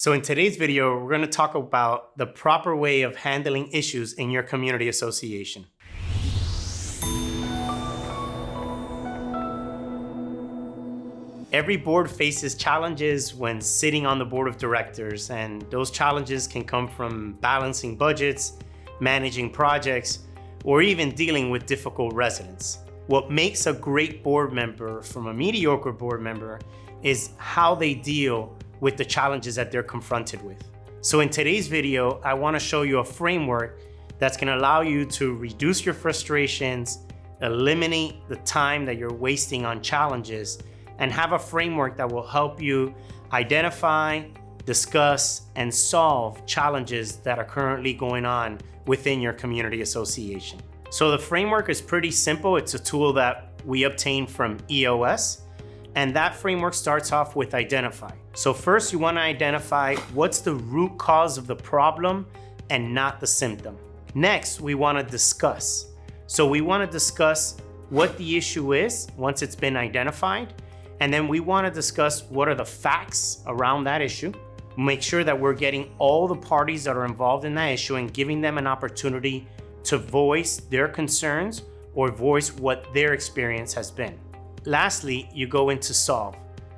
So in today's video, we're going to talk about the proper way of handling issues in your community association. Every board faces challenges when sitting on the board of directors, and those challenges can come from balancing budgets, managing projects, or even dealing with difficult residents. What makes a great board member from a mediocre board member is how they deal with the challenges that they're confronted with. So in today's video, I want to show you a framework that's going to allow you to reduce your frustrations, eliminate the time that you're wasting on challenges, and have a framework that will help you identify, discuss, and solve challenges that are currently going on within your community association. So the framework is pretty simple. It's a tool that we obtained from EOS, and that framework starts off with identify. So first you want to identify what's the root cause of the problem and not the symptom. Next, we want to discuss. So we want to discuss what the issue is once it's been identified. And then we want to discuss what are the facts around that issue. Make sure that we're getting all the parties that are involved in that issue and giving them an opportunity to voice their concerns or voice what their experience has been. Lastly, you go into solve.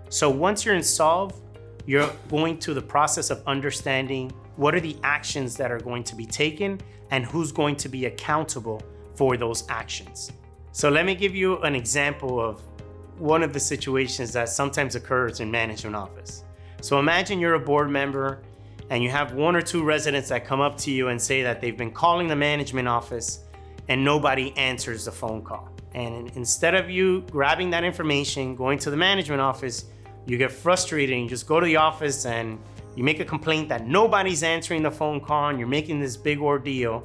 So once you're in solve, you're going to the process of understanding what are the actions that are going to be taken and who's going to be accountable for those actions. So let me give you an example of one of the situations that sometimes occurs in management office. So imagine you're a board member and you have one or two residents that come up to you and say that they've been calling the management office and nobody answers the phone call. And instead of you grabbing that information, going to the management office, you get frustrated and you just go to the office and you make a complaint that nobody's answering the phone call and you're making this big ordeal,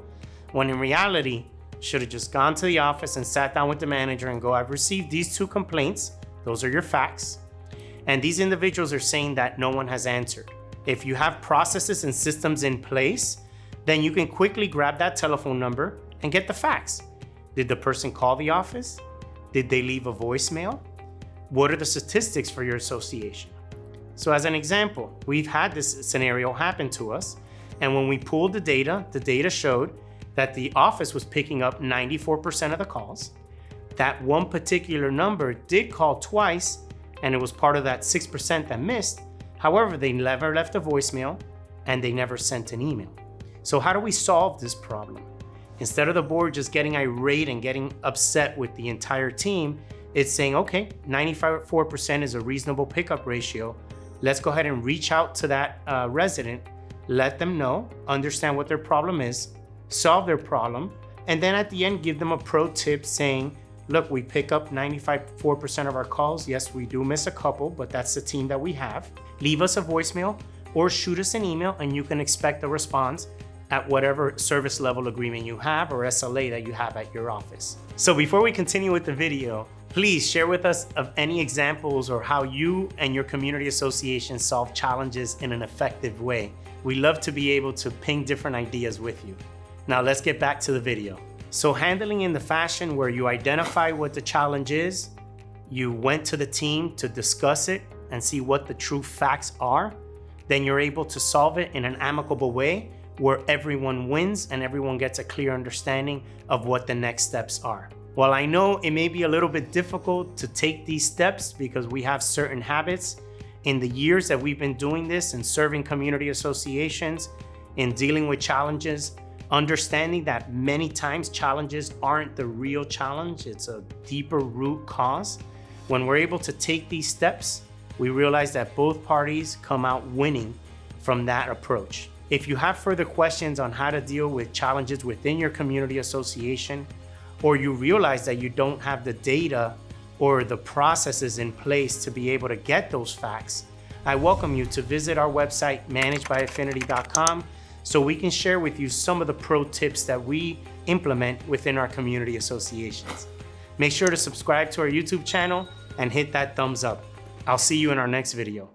when in reality, you should have just gone to the office and sat down with the manager and go, I've received these two complaints. Those are your facts. And these individuals are saying that no one has answered. If you have processes and systems in place, then you can quickly grab that telephone number and get the facts. Did the person call the office? Did they leave a voicemail? What are the statistics for your association? So as an example, we've had this scenario happen to us. And when we pulled the data showed that the office was picking up 94% of the calls. That one particular number did call twice, and it was part of that 6% that missed. However, they never left a voicemail and they never sent an email. So how do we solve this problem? Instead of the board just getting irate and getting upset with the entire team, it's saying, okay, 94% is a reasonable pickup ratio. Let's go ahead and reach out to that resident, let them know, understand what their problem is, solve their problem, and then at the end, give them a pro tip saying, look, we pick up 94% of our calls. Yes, we do miss a couple, but that's the team that we have. Leave us a voicemail or shoot us an email and you can expect a response at whatever service level agreement you have or SLA that you have at your office. So before we continue with the video, please share with us of any examples or how you and your community association solve challenges in an effective way. We love to be able to ping different ideas with you. Now let's get back to the video. So handling in the fashion where you identify what the challenge is, you went to the team to discuss it and see what the true facts are, then you're able to solve it in an amicable way where everyone wins and everyone gets a clear understanding of what the next steps are. While I know it may be a little bit difficult to take these steps because we have certain habits, in the years that we've been doing this and serving community associations, in dealing with challenges, understanding that many times challenges aren't the real challenge, it's a deeper root cause. When we're able to take these steps, we realize that both parties come out winning from that approach. If you have further questions on how to deal with challenges within your community association, or you realize that you don't have the data or the processes in place to be able to get those facts, I welcome you to visit our website, managedbyaffinity.com, so we can share with you some of the pro tips that we implement within our community associations. Make sure to subscribe to our YouTube channel and hit that thumbs up. I'll see you in our next video.